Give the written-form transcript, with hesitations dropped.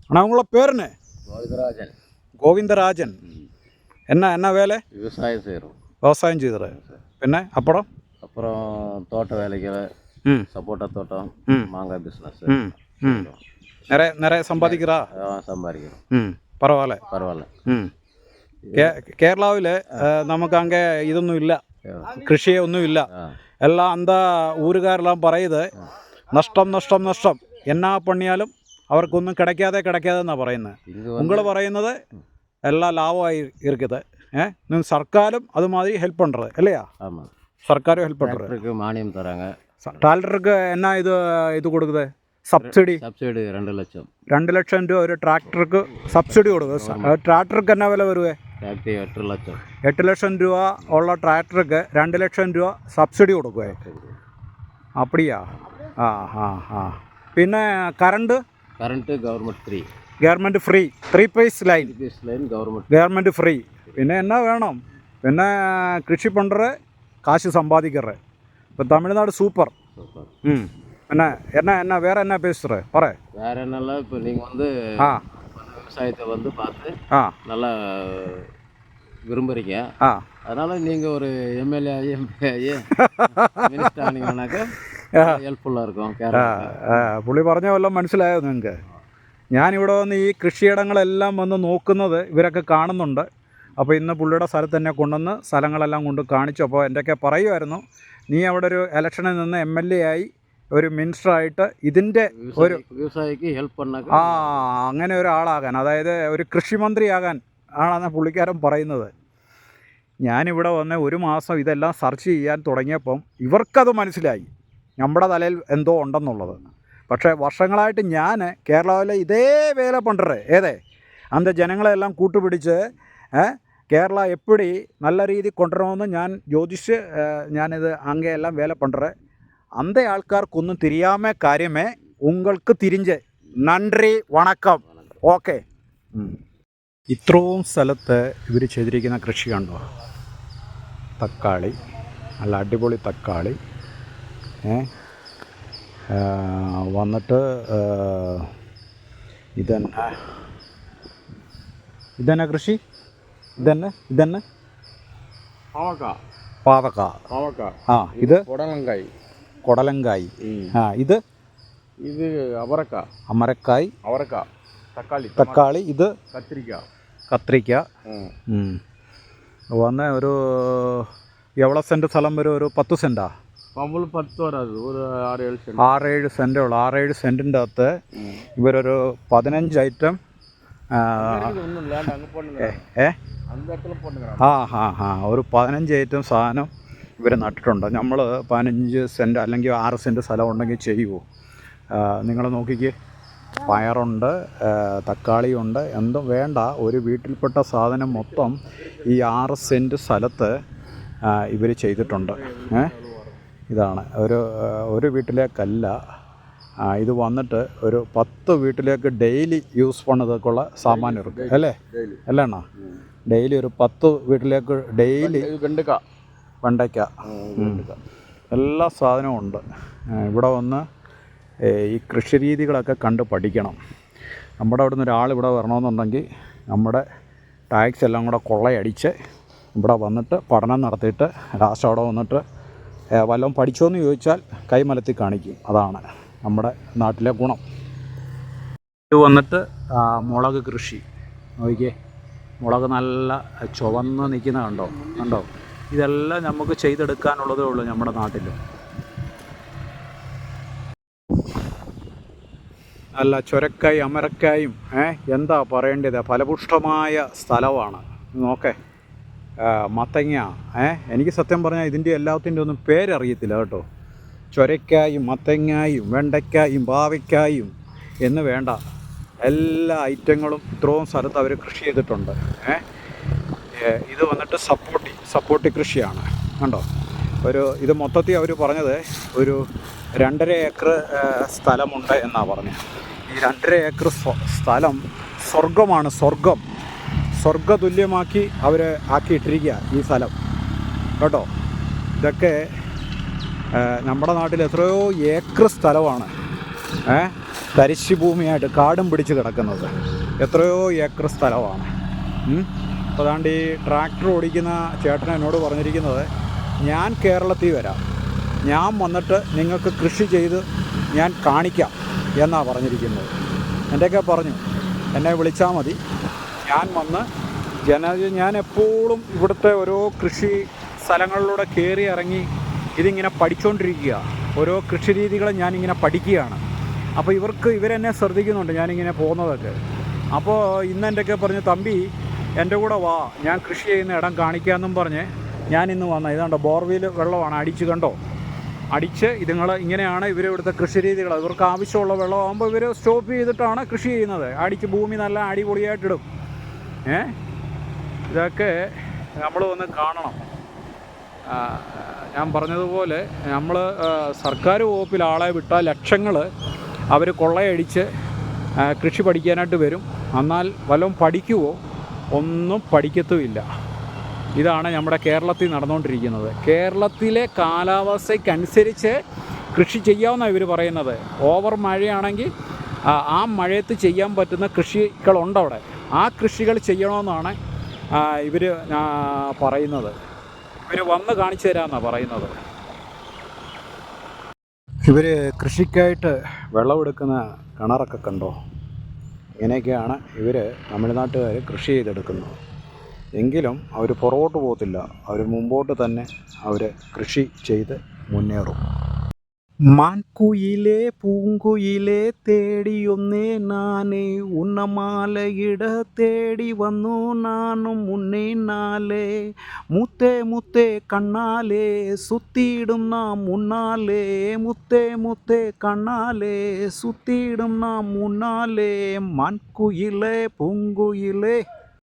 ஆனால் உங்களோட பேர் என்ன? கோவிந்தராஜன். கோவிந்தராஜன். என்ன வேலை? விவசாயம் செய்கிறோம். விவசாயம் செய்கிறேன். பின்ன அப்புறம் தோட்ட வேலைகள், சப்போட்டா தோட்டம், மாங்காய் பிஸ்னஸ். நிறைய சம்பாதிக்கிறா? சம்பாதிக்கிறோம். പരവായില്ല. കേരളാവിൽ നമുക്ക് അങ്ങ് ഇതൊന്നുമില്ല, കൃഷിയൊന്നുമില്ല. എല്ലാം എന്താ ഊരുകാരെല്ലാം പറയുന്നത് നഷ്ടം എന്നാ പണിയാലും അവർക്കൊന്നും കിടക്കാതെ എന്നാണ് പറയുന്നത്. നിങ്ങൾ പറയുന്നത് എല്ലാം ലാഭമായി ഇരിക്കുന്നത്. നിങ്ങൾ സർക്കാരും അതുമാതിരി ഹെൽപ്പ് പண்றது இல்லையா? സർക്കാരും ഹെൽപ്പ് പண்றது. മാനിയം തരാங்க. ട്രാക്ടർക്ക് എന്നാ ഇത് കൊടുക്കുന്നത്? സബ്സിഡി 2 ലക്ഷം. 2 ലക്ഷം രൂപ ഒരു ട്രാക്ടർക്ക് സബ്സിഡി കൊടുക്കുക. ട്രാക്ടർക്ക് എന്നാ വില വരുവേ? 8 ലക്ഷം. 8 ലക്ഷം രൂപ ഉള്ള ട്രാക്ടർക്ക് 2 ലക്ഷം രൂപ സബ്സിഡി കൊടുക്കുക. അപ്പടിയാ? പിന്നെ current government free. 3 phase line government free. പിന്നെ എന്നാ വേണം? പിന്നെ കൃഷി പണ്ടറ് കാശ് സമ്പാദിക്കറേ. ഇപ്പം തമിഴ്നാട് സൂപ്പർ. என்ன வேற என்ன பேசுற பர வேற என்னெல்லாம் இப்போ நீங்கள் வந்து விவசாயத்தை வந்து பார்த்து நல்லா விரும்புகிறீங்க. அதனால் நீங்கள் ஒரு எம்எல்ஏ எம்பி மினிஸ்டர் ஆனீங்கன்னாக்கா ഹെൽപ്ഫുള്ളാக இருக்கும். പുള്ളി പറഞ്ഞ വല്ലതും മനസ്സിലായോ നിങ്ങൾക്ക്? ഞാനിവിടെ വന്ന് ഈ കൃഷിയിടങ്ങളെല്ലാം വന്ന് നോക്കുന്നത് ഇവരൊക്കെ കാണുന്നുണ്ട്. അപ്പോൾ ഇന്ന് പുള്ളിയുടെ സ്ഥലത്ത് തന്നെ കൊണ്ടുവന്ന് സ്ഥലങ്ങളെല്ലാം കൊണ്ട് കാണിച്ചു. അപ്പോൾ എൻ്റെയൊക്കെ പറയുമായിരുന്നു, നീ അവിടെ ഒരു ഇലക്ഷനിൽ നിന്ന് MLA ആയി ഒരു മിനിസ്റ്ററായിട്ട് ഇതിൻ്റെ ഒരു വ്യവസായിക്ക് ഹെൽപ്പ് അങ്ങനെ ഒരാളാകാൻ, അതായത് ഒരു കൃഷിമന്ത്രിയാകാൻ ആണെന്ന് പുള്ളിക്കാരൻ പറയുന്നത്. ഞാനിവിടെ വന്ന് 1 മാസം ഇതെല്ലാം സെർച്ച് ചെയ്യാൻ തുടങ്ങിയപ്പം ഇവർക്കത് മനസ്സിലായി നമ്മുടെ തലയിൽ എന്തോ ഉണ്ടെന്നുള്ളത്. പക്ഷേ വർഷങ്ങളായിട്ട് ഞാൻ കേരളത്തിലെ ഇതേ വേല പണ്ടറേ അന്ത ജനങ്ങളെല്ലാം കൂട്ടുപിടിച്ച് കേരള എപ്പടി നല്ല രീതി കൊണ്ടുവരണമെന്ന് ഞാൻ യോജിച്ച് ഞാനിത് അങ്ങെയെല്ലാം വേല പണ്ടറേ. அந்த ആൾക്കാർക്കൊന്നും தெரியாம കാര്യമേ உங்களுக்கு തിരിഞ്ഞ്. നന്ദി, വണക്കം. ഓക്കെ. ഇത്രയും സ്ഥലത്ത് ഇവർ ചെയ്തിരിക്കുന്ന കൃഷി കണ്ടോ? തക്കാളി, നല്ല അടിപൊളി തക്കാളി. വന്നിട്ട് ഇതന്നെ കൃഷി. ഇതന്നെ പാവക്ക. ഇത് കൊടലങ്കായി. ഇത് അമരക്കായ്. തക്കാളി. ഇത് കത്രിക്ക. വന്ന ഒരു എവിടെ സെൻറ്റ് സ്ഥലം വരും? ഒരു 10 സെൻറ്റാ? 10 വരാത്, ഒരു 6-7 സെൻറ്റേ ഉള്ളൂ. 6-7 സെൻറ്റിൻ്റെ അകത്ത് ഇവരൊരു 15 ഐറ്റം ഒരു 15 ഐറ്റം സാധനം ഇവർ നട്ടിട്ടുണ്ട്. നമ്മൾ 15 സെൻറ്റ് അല്ലെങ്കിൽ 6 സെൻറ്റ് സ്ഥലം ഉണ്ടെങ്കിൽ ചെയ്യുമോ? നിങ്ങൾ നോക്കിക്കേ, പയറുണ്ട്, തക്കാളിയുണ്ട്, എന്തും വേണ്ട. ഒരു വീട്ടിൽപ്പെട്ട സാധനം മൊത്തം ഈ 6 സെൻറ്റ് സ്ഥലത്ത് ഇവർ ചെയ്തിട്ടുണ്ട്. ഇതാണ് ഒരു വീട്ടിലേക്കല്ല, ഇത് വന്നിട്ട് ഒരു 10 വീട്ടിലേക്ക് ഡെയിലി യൂസ് പണതൊക്കെയുള്ള സാമാനം ഇருக்கு അല്ലേ? അല്ലേണ്ണ? ഡെയിലി ഒരു 10 വീട്ടിലേക്ക് ഡെയിലി വെണ്ടയ്ക്ക എല്ലാ സാധനവും ഉണ്ട്. ഇവിടെ വന്ന് ഈ കൃഷി രീതികളൊക്കെ കണ്ട് പഠിക്കണം. നമ്മുടെ അവിടെ നിന്ന് ഒരാൾ ഇവിടെ വരണമെന്നുണ്ടെങ്കിൽ നമ്മുടെ ടാക്സ് എല്ലാം കൂടെ കൊള്ളയടിച്ച് ഇവിടെ വന്നിട്ട് പഠനം നടത്തിയിട്ട് ലാസ്റ്റ് അവിടെ വന്നിട്ട് വല്ലതും പഠിച്ചോന്ന് ചോദിച്ചാൽ കൈമലത്തി കാണിക്കും. അതാണ് നമ്മുടെ നാട്ടിലെ ഗുണം. ഇത് വന്നിട്ട് മുളക് കൃഷി നോക്കിയേ. മുളക് നല്ല ചുവന്ന് നിൽക്കുന്ന കണ്ടോ? ഇതെല്ലാം നമുക്ക് ചെയ്തെടുക്കാനുള്ളതേ ഉള്ളൂ നമ്മുടെ നാട്ടിൽ. നല്ല ചുരക്കായും അമരക്കായും എന്താ പറയേണ്ടത്, ഫലപുഷ്ടമായ സ്ഥലമാണ്. നോക്കേ, മത്തങ്ങ. എനിക്ക് സത്യം പറഞ്ഞാൽ ഇതിൻ്റെ എല്ലാത്തിൻ്റെ ഒന്നും പേരറിയത്തില്ല കേട്ടോ. ചുരക്കായും മത്തങ്ങായും വെണ്ടയ്ക്കായും പാവയ്ക്കായും എന്ന് വേണ്ട, എല്ലാ ഐറ്റങ്ങളും ഇത്രയും സ്ഥലത്ത് അവർ കൃഷി ചെയ്തിട്ടുണ്ട്. ഇത് വന്നിട്ട് സപ്പോർട്ടി കൃഷിയാണ് കണ്ടോ. ഇത് മൊത്തത്തിൽ അവർ പറഞ്ഞത് ഒരു 2.5 ഏക്കർ സ്ഥലമുണ്ട് എന്നാണ് പറഞ്ഞത്. ഈ 2.5 ഏക്കർ സ്ഥലം സ്വർഗമാണ്. സ്വർഗതുല്യമാക്കി അവർ ആക്കിയിട്ടിരിക്കുക ഈ സ്ഥലം കേട്ടോ. ഇതൊക്കെ നമ്മുടെ നാട്ടിൽ എത്രയോ ഏക്കർ സ്ഥലമാണ്. തരിശ് ഭൂമിയായിട്ട് കാടും പിടിച്ച് കിടക്കുന്നത്. എത്രയോ ഏക്കർ സ്ഥലമാണ്. അപ്പോൾ അതാണ്ട് ഈ ട്രാക്ടർ ഓടിക്കുന്ന ചേട്ടൻ എന്നോട് പറഞ്ഞിരിക്കുന്നത്, ഞാൻ കേരളത്തിൽ വരാം, ഞാൻ വന്നിട്ട് നിങ്ങൾക്ക് കൃഷി ചെയ്ത് ഞാൻ കാണിക്കാം എന്നാണ് പറഞ്ഞിരിക്കുന്നത്. എൻ്റെയൊക്കെ പറഞ്ഞു, എന്നെ വിളിച്ചാൽ മതി, ഞാൻ വന്ന് ഞാൻ എപ്പോഴും ഇവിടുത്തെ ഓരോ കൃഷി സ്ഥലങ്ങളിലൂടെ കയറി ഇറങ്ങി ഇതിങ്ങനെ പഠിച്ചുകൊണ്ടിരിക്കുക. ഓരോ കൃഷി രീതികളും ഞാനിങ്ങനെ പഠിക്കുകയാണ്. അപ്പോൾ ഇവരെന്നെ ശ്രദ്ധിക്കുന്നുണ്ട് ഞാനിങ്ങനെ പോകുന്നതൊക്കെ. അപ്പോൾ ഇന്ന് എൻ്റെയൊക്കെ പറഞ്ഞു, തമ്പി എൻ്റെ കൂടെ വാ, ഞാൻ കൃഷി ചെയ്യുന്ന ഇടം കാണിക്കാമെന്നും പറഞ്ഞ് ഞാനിന്ന് വന്ന. ഇതാണ്ടോ ബോർവെൽ വെള്ളമാണ്, അടിച്ച് കണ്ടോ, അടിച്ച് ഇതുങ്ങൾ ഇങ്ങനെയാണ് ഇവിടുത്തെ കൃഷി രീതികൾ. ഇവർക്ക് ആവശ്യമുള്ള വെള്ളമാകുമ്പോൾ ഇവർ സ്റ്റോപ്പ് ചെയ്തിട്ടാണ് കൃഷി ചെയ്യുന്നത്. അടിച്ച് ഭൂമി നല്ല അടിപൊളിയായിട്ടിടും. ഇതൊക്കെ നമ്മൾ വന്ന് കാണണം. ഞാൻ പറഞ്ഞതുപോലെ നമ്മൾ സർക്കാർ വകുപ്പിൽ ആളെ വിട്ടാൽ ലക്ഷങ്ങൾ അവർ കൊള്ളയടിച്ച് കൃഷി പഠിക്കാനായിട്ട് വരും. എന്നാൽ വല്ലതും പഠിക്കുമോ? ഒന്നും പഠിക്കത്തുമില്ല. ഇതാണ് നമ്മുടെ കേരളത്തിൽ നടന്നുകൊണ്ടിരിക്കുന്നത്. കേരളത്തിലെ കാലാവസ്ഥയ്ക്കനുസരിച്ച് കൃഷി ചെയ്യാമെന്നാണ് ഇവർ പറയുന്നത്. ഓവർ മഴയാണെങ്കിൽ ആ മഴയത്ത് ചെയ്യാൻ പറ്റുന്ന കൃഷികളുണ്ട് അവിടെ. ആ കൃഷികൾ ചെയ്യണമെന്നാണ് ഇവർ പറയുന്നത്. ഇവർ വന്ന് കാണിച്ചു തരാമെന്നാണ് പറയുന്നത്. ഇവർ കൃഷിക്കായിട്ട് വെള്ളമെടുക്കുന്ന കിണറൊക്കെ കണ്ടോ? ഇങ്ങനെയൊക്കെയാണ് ഇവർ തമിഴ്നാട്ടുകാർ കൃഷി ചെയ്തെടുക്കുന്നത്. എങ്കിലും അവർ പുറകോട്ട് പോകത്തില്ല, അവർ മുമ്പോട്ട് തന്നെ അവർ കൃഷി ചെയ്ത് മുന്നേറും. മാൻകുയിലേ പൂങ്കുയിലേ തേടിയൊന്നേ നാനേ, ഉന്നമാലയിട തേടി വന്നു നാനും മുന്നേ നാലേ, മുത്തേ മുത്തേ കണ്ണാലേ സുത്തിയിടും നാം മുന്നാലേ, മുത്തേ മുത്തേ കണ്ണാലേ സുത്തിയിടും നാം മുന്നാലേ. മാൻകുയിലേ പൂങ്കുയിലേ